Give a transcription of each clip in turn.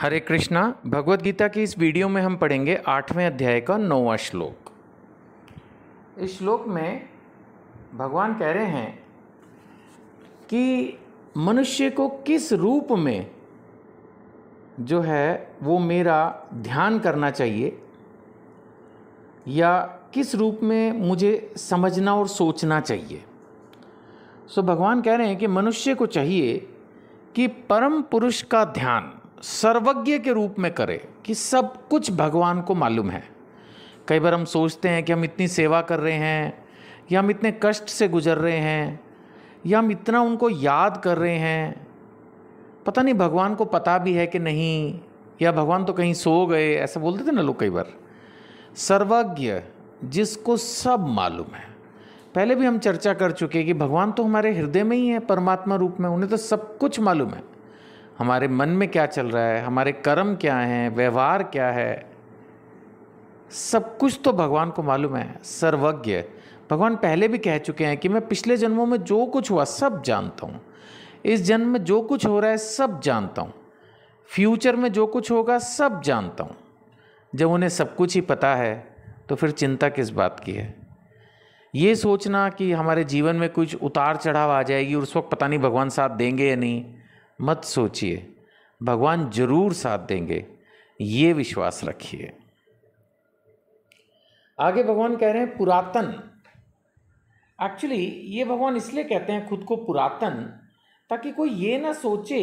हरे कृष्णा। भगवत गीता की इस वीडियो में हम पढ़ेंगे 8वें अध्याय का 9वां श्लोक। इस श्लोक में भगवान कह रहे हैं कि मनुष्य को किस रूप में जो है वो मेरा ध्यान करना चाहिए या किस रूप में मुझे समझना और सोचना चाहिए। भगवान कह रहे हैं कि मनुष्य को चाहिए कि परम पुरुष का ध्यान सर्वज्ञ के रूप में करे, कि सब कुछ भगवान को मालूम है। कई बार हम सोचते हैं कि हम इतनी सेवा कर रहे हैं या हम इतने कष्ट से गुजर रहे हैं या हम इतना उनको याद कर रहे हैं, पता नहीं भगवान को पता भी है कि नहीं, या भगवान तो कहीं सो गए, ऐसा बोलते थे ना लोग कई बार। सर्वज्ञ जिसको सब मालूम है। पहले भी हम चर्चा कर चुके हैं कि भगवान तो हमारे हृदय में ही है, परमात्मा रूप में, उन्हें तो सब कुछ मालूम है। हमारे मन में क्या चल रहा है, हमारे कर्म क्या हैं, व्यवहार क्या है, सब कुछ तो भगवान को मालूम है। सर्वज्ञ भगवान पहले भी कह चुके हैं कि मैं पिछले जन्मों में जो कुछ हुआ सब जानता हूँ, इस जन्म में जो कुछ हो रहा है सब जानता हूँ, फ्यूचर में जो कुछ होगा सब जानता हूँ। जब उन्हें सब कुछ ही पता है तो फिर चिंता किस बात की है। ये सोचना कि हमारे जीवन में कुछ उतार चढ़ाव आ जाएगी और उस वक्त पता नहीं भगवान साथ देंगे या नहीं, मत सोचिए। भगवान जरूर साथ देंगे, ये विश्वास रखिए। आगे भगवान कह रहे हैं पुरातन। एक्चुअली ये भगवान इसलिए कहते हैं खुद को पुरातन ताकि कोई ये ना सोचे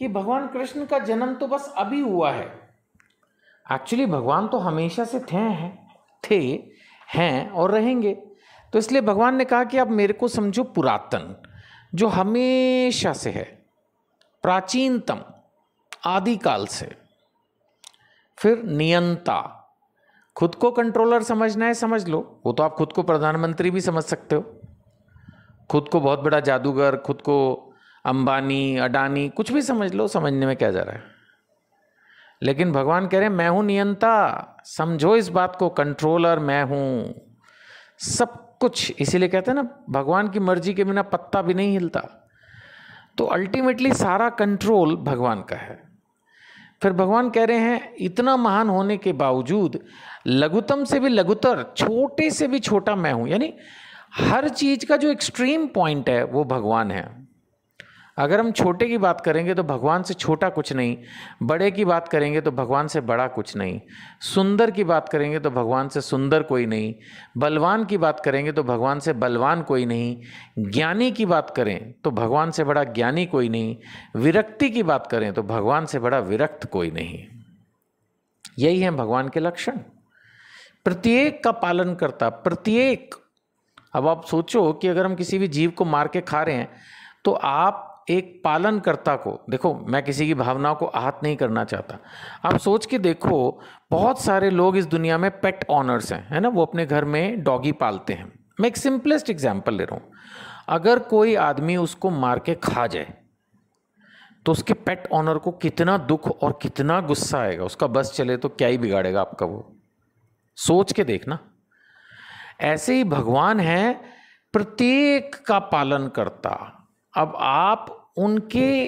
कि भगवान कृष्ण का जन्म तो बस अभी हुआ है। एक्चुअली भगवान तो हमेशा से थे हैं और रहेंगे। तो इसलिए भगवान ने कहा कि आप मेरे को समझो पुरातन, जो हमेशा से है, प्राचीनतम, आदिकाल से। फिर नियंता, खुद को कंट्रोलर समझना है समझ लो, वो तो आप खुद को प्रधानमंत्री भी समझ सकते हो, खुद को बहुत बड़ा जादूगर, खुद को अंबानी अडानी, कुछ भी समझ लो, समझने में क्या जा रहा है। लेकिन भगवान कह रहे हैं मैं हूं नियंता, समझो इस बात को, कंट्रोलर मैं हूं, सब कुछ। इसीलिए कहते हैं ना भगवान की मर्जी के बिना पत्ता भी नहीं हिलता। तो अल्टीमेटली सारा कंट्रोल भगवान का है। फिर भगवान कह रहे हैं इतना महान होने के बावजूद लघुतम से भी लघुतर, छोटे से भी छोटा मैं हूं। यानी हर चीज का जो एक्सट्रीम पॉइंट है वो भगवान है। अगर हम छोटे की बात करेंगे तो भगवान से छोटा कुछ नहीं, बड़े की बात करेंगे तो भगवान से बड़ा कुछ नहीं, सुंदर की बात करेंगे तो भगवान से सुंदर कोई नहीं, बलवान की बात करेंगे तो भगवान से बलवान कोई नहीं, ज्ञानी की बात करें तो भगवान से बड़ा ज्ञानी कोई नहीं, विरक्ति की बात करें तो भगवान से बड़ा विरक्त कोई नहीं। यही है भगवान के लक्षण, प्रत्येक का पालन करता, प्रत्येक। अब आप सोचो कि अगर हम किसी भी जीव को मार के खा रहे हैं तो आप एक पालनकर्ता को देखो, मैं किसी की भावनाओं को आहत नहीं करना चाहता, आप सोच के देखो, बहुत सारे लोग इस दुनिया में पेट ऑनर्स हैं, है ना, वो अपने घर में डॉगी पालते हैं। मैं एक सिंपलेस्ट एग्जांपल ले रहा हूँ। अगर कोई आदमी उसको मार के खा जाए तो उसके पेट ऑनर को कितना दुख और कितना गुस्सा आएगा, उसका बस चले तो क्या ही बिगाड़ेगा आपका, वो सोच के देखना। ऐसे ही भगवान है प्रत्येक का पालन करता। अब आप उनके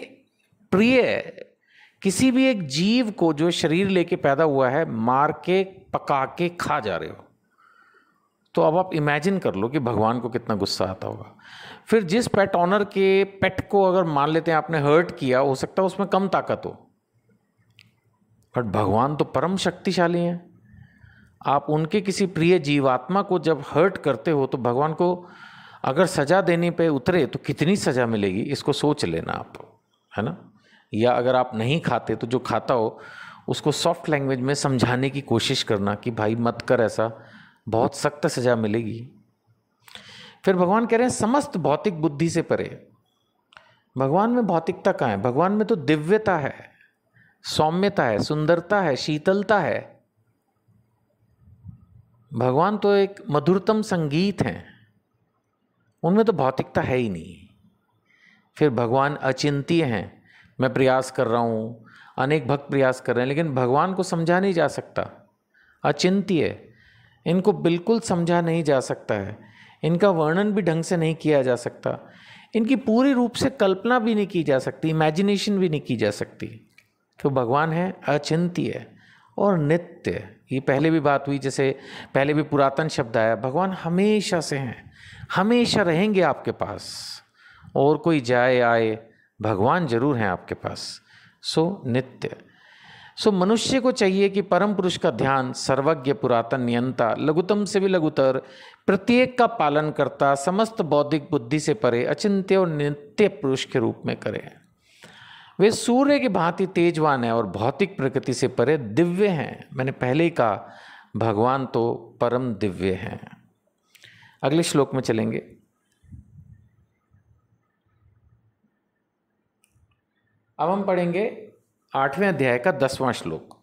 प्रिय किसी भी एक जीव को जो शरीर लेके पैदा हुआ है मार के पका के खा जा रहे हो, तो अब आप इमेजिन कर लो कि भगवान को कितना गुस्सा आता होगा। फिर जिस पेट ऑनर के पेट को अगर मान लेते हैं आपने हर्ट किया, हो सकता है उसमें कम ताकत हो, बट भगवान तो परम शक्तिशाली हैं। आप उनके किसी प्रिय जीवात्मा को जब हर्ट करते हो तो भगवान को अगर सजा देने पे उतरे तो कितनी सजा मिलेगी, इसको सोच लेना आप, है ना। या अगर आप नहीं खाते तो जो खाता हो उसको सॉफ्ट लैंग्वेज में समझाने की कोशिश करना कि भाई मत कर ऐसा, बहुत सख्त सजा मिलेगी। फिर भगवान कह रहे हैं समस्त भौतिक बुद्धि से परे। भगवान में भौतिकता कहाँ है? भगवान में तो दिव्यता है, सौम्यता है, सुंदरता है, शीतलता है। भगवान तो एक मधुरतम संगीत है, उनमें तो भौतिकता है ही नहीं। फिर भगवान अचिंत्य हैं। मैं प्रयास कर रहा हूँ, अनेक भक्त प्रयास कर रहे हैं, लेकिन भगवान को समझा नहीं जा सकता। अचिंत्य, इनको बिल्कुल समझा नहीं जा सकता है, इनका वर्णन भी ढंग से नहीं किया जा सकता, इनकी पूरी रूप से कल्पना भी नहीं की जा सकती, इमेजिनेशन भी नहीं की जा सकती। तो भगवान है अचिंत्य और नित्य। ये पहले भी बात हुई, जैसे पहले भी पुरातन शब्द आया, भगवान हमेशा से हैं, हमेशा रहेंगे आपके पास, और कोई जाए आए भगवान जरूर हैं आपके पास। सो नित्य। सो मनुष्य को चाहिए कि परम पुरुष का ध्यान सर्वज्ञ, पुरातन, नियंता, लघुतम से भी लघुतर, प्रत्येक का पालन करता, समस्त बौद्धिक बुद्धि से परे, अचिंत्य और नित्य पुरुष के रूप में करे। वे सूर्य की भांति तेजवान है और भौतिक प्रकृति से परे दिव्य हैं। मैंने पहले ही कहा भगवान तो परम दिव्य हैं। अगले श्लोक में चलेंगे। अब हम पढ़ेंगे 8वें अध्याय का 10वां श्लोक।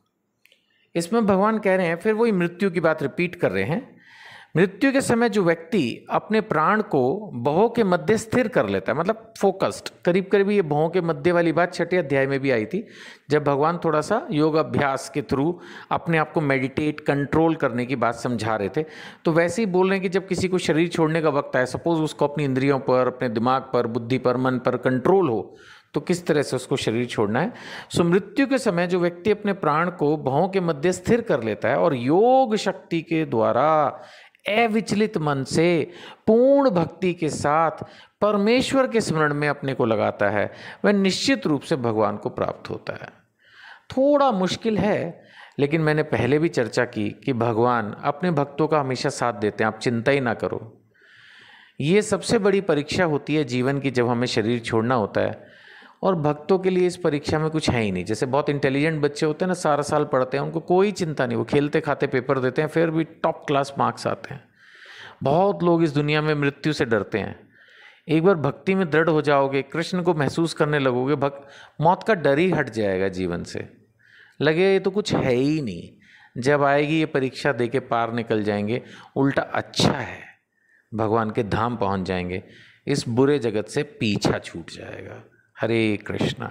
इसमें भगवान कह रहे हैं, फिर वही मृत्यु की बात रिपीट कर रहे हैं। मृत्यु के समय जो व्यक्ति अपने प्राण को भवों के मध्य स्थिर कर लेता है, मतलब फोकस्ड, करीब करीब ये भवों के मध्य वाली बात 6ठे अध्याय में भी आई थी, जब भगवान थोड़ा सा योग अभ्यास के थ्रू अपने आप को मेडिटेट, कंट्रोल करने की बात समझा रहे थे। तो वैसे ही बोल रहे हैं कि जब किसी को शरीर छोड़ने का वक्त आए, सपोज उसको अपनी इंद्रियों पर, अपने दिमाग पर, बुद्धि पर, मन पर कंट्रोल हो, तो किस तरह से उसको शरीर छोड़ना है। सो मृत्यु के समय जो व्यक्ति अपने प्राण को भवों के मध्य स्थिर कर लेता है और योग शक्ति के द्वारा अविचलित मन से पूर्ण भक्ति के साथ परमेश्वर के स्मरण में अपने को लगाता है, वह निश्चित रूप से भगवान को प्राप्त होता है। थोड़ा मुश्किल है, लेकिन मैंने पहले भी चर्चा की कि भगवान अपने भक्तों का हमेशा साथ देते हैं, आप चिंता ही ना करो। ये सबसे बड़ी परीक्षा होती है जीवन की, जब हमें शरीर छोड़ना होता है। और भक्तों के लिए इस परीक्षा में कुछ है ही नहीं। जैसे बहुत इंटेलिजेंट बच्चे होते हैं ना, सारा साल पढ़ते हैं, उनको कोई चिंता नहीं, वो खेलते खाते पेपर देते हैं, फिर भी टॉप क्लास मार्क्स आते हैं। बहुत लोग इस दुनिया में मृत्यु से डरते हैं। एक बार भक्ति में दृढ़ हो जाओगे, कृष्ण को महसूस करने लगोगे, मौत का डर ही हट जाएगा जीवन से, लगे ये तो कुछ है ही नहीं। जब आएगी ये परीक्षा दे के पार निकल जाएंगे, उल्टा अच्छा है, भगवान के धाम पहुंच जाएंगे, इस बुरे जगत से पीछा छूट जाएगा। हरे कृष्णा।